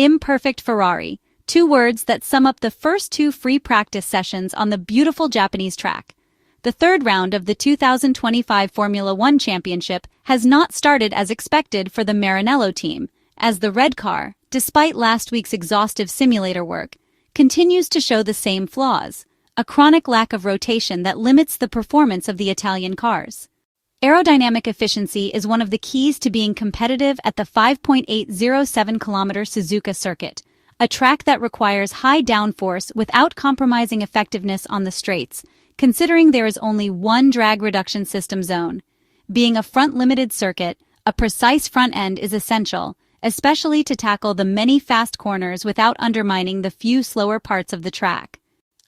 Imperfect Ferrari, two words that sum up the first two free practice sessions on the beautiful Japanese track. The third round of the 2025 Formula One Championship has not started as expected for the Maranello team, as the red car, despite last week's exhaustive simulator work, continues to show the same flaws, a chronic lack of rotation that limits the performance of the Italian cars. Aerodynamic efficiency is one of the keys to being competitive at the 5.807-kilometer Suzuka Circuit, a track that requires high downforce without compromising effectiveness on the straights, considering there is only one drag reduction system zone. Being a front-limited circuit, a precise front end is essential, especially to tackle the many fast corners without undermining the few slower parts of the track.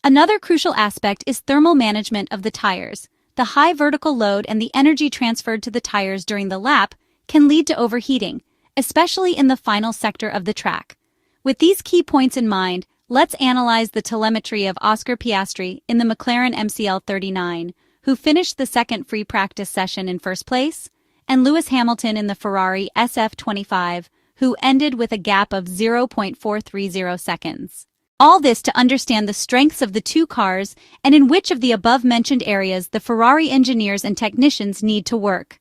Another crucial aspect is thermal management of the tires. The high vertical load and the energy transferred to the tires during the lap can lead to overheating, especially in the final sector of the track. With these key points in mind, let's analyze the telemetry of Oscar Piastri in the McLaren MCL39, who finished the second free practice session in first place, and Lewis Hamilton in the Ferrari SF-25, who ended with a gap of 0.430 seconds. All this to understand the strengths of the two cars and in which of the above-mentioned areas the Ferrari engineers and technicians need to work.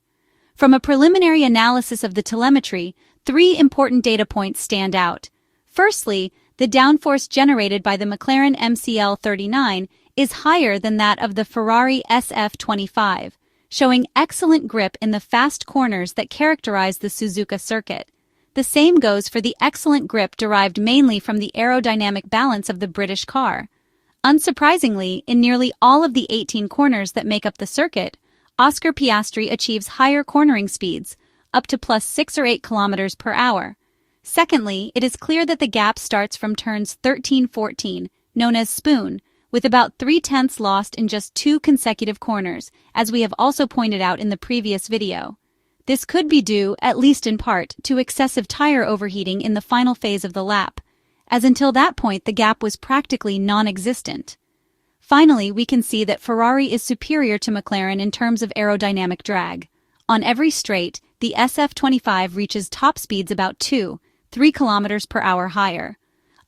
From a preliminary analysis of the telemetry, three important data points stand out. Firstly, the downforce generated by the McLaren MCL39 is higher than that of the Ferrari SF-25, showing excellent grip in the fast corners that characterize the Suzuka Circuit. The same goes for the excellent grip derived mainly from the aerodynamic balance of the British car. Unsurprisingly, in nearly all of the 18 corners that make up the circuit, Oscar Piastri achieves higher cornering speeds, up to plus 6 or 8 kilometers per hour. Secondly, it is clear that the gap starts from turns 13-14, known as spoon, with about 3/10 lost in just 2 consecutive corners, as we have also pointed out in the previous video. This could be due, at least in part, to excessive tire overheating in the final phase of the lap, as until that point the gap was practically non-existent. Finally, we can see that Ferrari is superior to McLaren in terms of aerodynamic drag. On every straight, the SF-25 reaches top speeds about 2-3 kilometers per hour higher.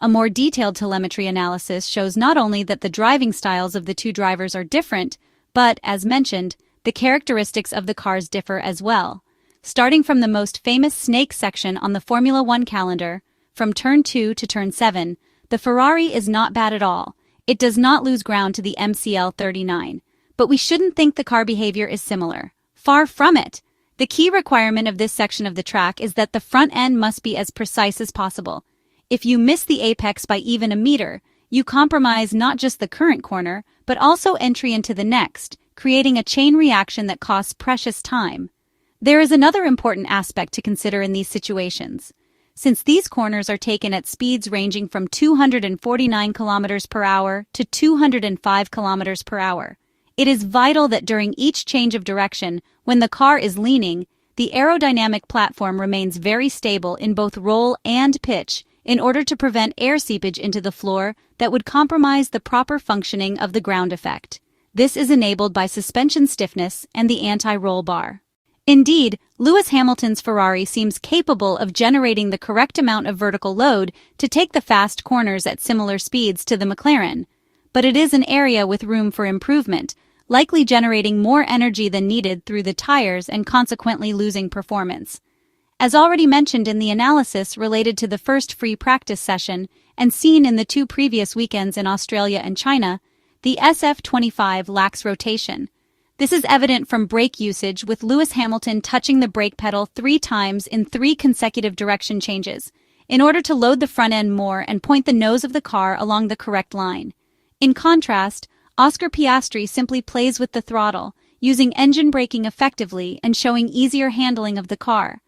A more detailed telemetry analysis shows not only that the driving styles of the two drivers are different, but, as mentioned, the characteristics of the cars differ as well. Starting from the most famous snake section on the Formula One calendar, from turn 2 to turn 7, the Ferrari is not bad at all. It does not lose ground to the MCL39. But we shouldn't think the car behavior is similar. Far from it. The key requirement of this section of the track is that the front end must be as precise as possible. If you miss the apex by even a meter, you compromise not just the current corner, but also entry into the next, creating a chain reaction that costs precious time. There is another important aspect to consider in these situations. Since these corners are taken at speeds ranging from 249 km per hour to 205 km per hour, it is vital that during each change of direction, when the car is leaning, the aerodynamic platform remains very stable in both roll and pitch in order to prevent air seepage into the floor that would compromise the proper functioning of the ground effect. This is enabled by suspension stiffness and the anti-roll bar. Indeed, Lewis Hamilton's Ferrari seems capable of generating the correct amount of vertical load to take the fast corners at similar speeds to the McLaren, but it is an area with room for improvement, likely generating more energy than needed through the tires and consequently losing performance. As already mentioned in the analysis related to the first free practice session and seen in the 2 previous weekends in Australia and China, the SF-25 lacks rotation. This is evident from brake usage, with Lewis Hamilton touching the brake pedal 3 times in 3 consecutive direction changes, in order to load the front end more and point the nose of the car along the correct line. In contrast, Oscar Piastri simply plays with the throttle, using engine braking effectively and showing easier handling of the car.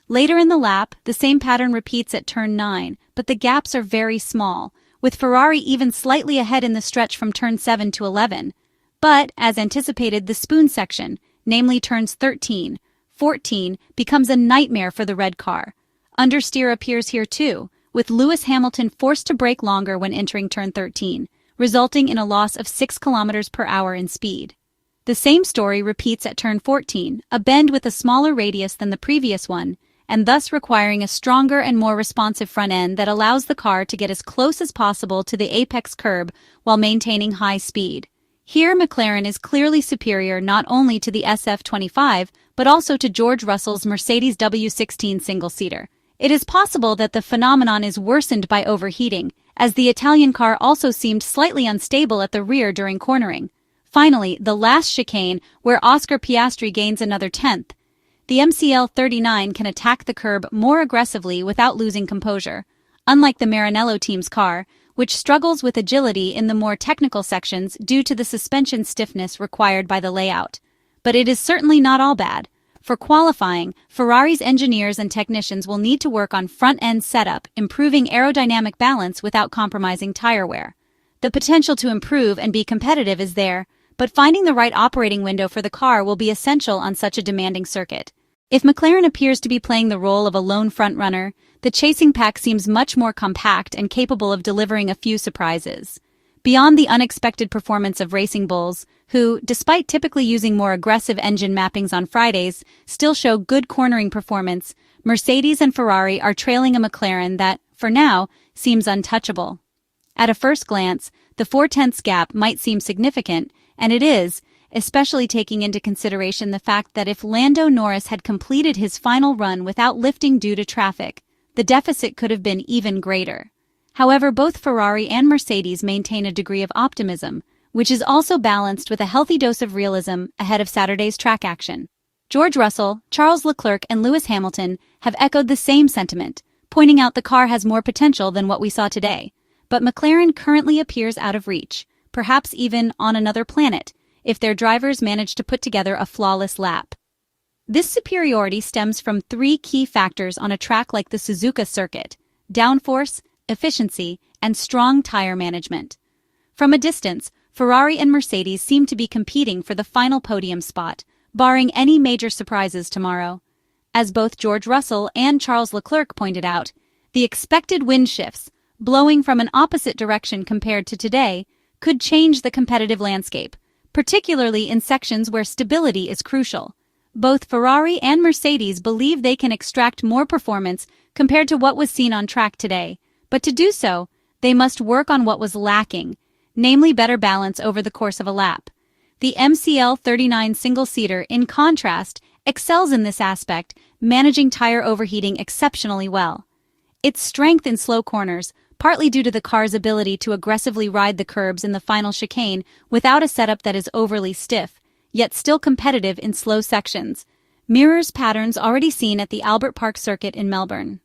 Later in the lap, the same pattern repeats at turn 9, but the gaps are very small, with Ferrari even slightly ahead in the stretch from turn 7 to 11. But, as anticipated, the spoon section, namely turns 13-14, becomes a nightmare for the red car. Understeer appears here too, with Lewis Hamilton forced to brake longer when entering turn 13, resulting in a loss of 6 km per hour in speed. The same story repeats at turn 14, a bend with a smaller radius than the previous one, and thus requiring a stronger and more responsive front end that allows the car to get as close as possible to the apex curb while maintaining high speed. Here, McLaren is clearly superior not only to the SF-25, but also to George Russell's Mercedes W16 single-seater. It is possible that the phenomenon is worsened by overheating, as the Italian car also seemed slightly unstable at the rear during cornering. Finally, the last chicane, where Oscar Piastri gains another tenth. The MCL39 can attack the curb more aggressively without losing composure, unlike the Maranello team's car, which struggles with agility in the more technical sections due to the suspension stiffness required by the layout. But it is certainly not all bad. For qualifying, Ferrari's engineers and technicians will need to work on front-end setup, improving aerodynamic balance without compromising tire wear. The potential to improve and be competitive is there, but finding the right operating window for the car will be essential on such a demanding circuit. If McLaren appears to be playing the role of a lone frontrunner, the chasing pack seems much more compact and capable of delivering a few surprises. Beyond the unexpected performance of Racing Bulls, who, despite typically using more aggressive engine mappings on Fridays, still show good cornering performance, Mercedes and Ferrari are trailing a McLaren that, for now, seems untouchable. At a first glance, the 0.4 gap might seem significant, and it is, especially taking into consideration the fact that if Lando Norris had completed his final run without lifting due to traffic, the deficit could have been even greater. However, both Ferrari and Mercedes maintain a degree of optimism, which is also balanced with a healthy dose of realism ahead of Saturday's track action. George Russell, Charles Leclerc, and Lewis Hamilton have echoed the same sentiment, pointing out the car has more potential than what we saw today. But McLaren currently appears out of reach, perhaps even on another planet, if their drivers manage to put together a flawless lap. This superiority stems from three key factors on a track like the Suzuka Circuit: downforce, efficiency, and strong tire management. From a distance, Ferrari and Mercedes seem to be competing for the final podium spot, barring any major surprises tomorrow. As both George Russell and Charles Leclerc pointed out, the expected wind shifts, blowing from an opposite direction compared to today, could change the competitive landscape, particularly in sections where stability is crucial. Both Ferrari and Mercedes believe they can extract more performance compared to what was seen on track today, but to do so, they must work on what was lacking, namely better balance over the course of a lap. The MCL39 single-seater, in contrast, excels in this aspect, managing tire overheating exceptionally well. Its strength in slow corners, partly due to the car's ability to aggressively ride the curbs in the final chicane without a setup that is overly stiff, yet still competitive in slow sections, mirrors patterns already seen at the Albert Park Circuit in Melbourne.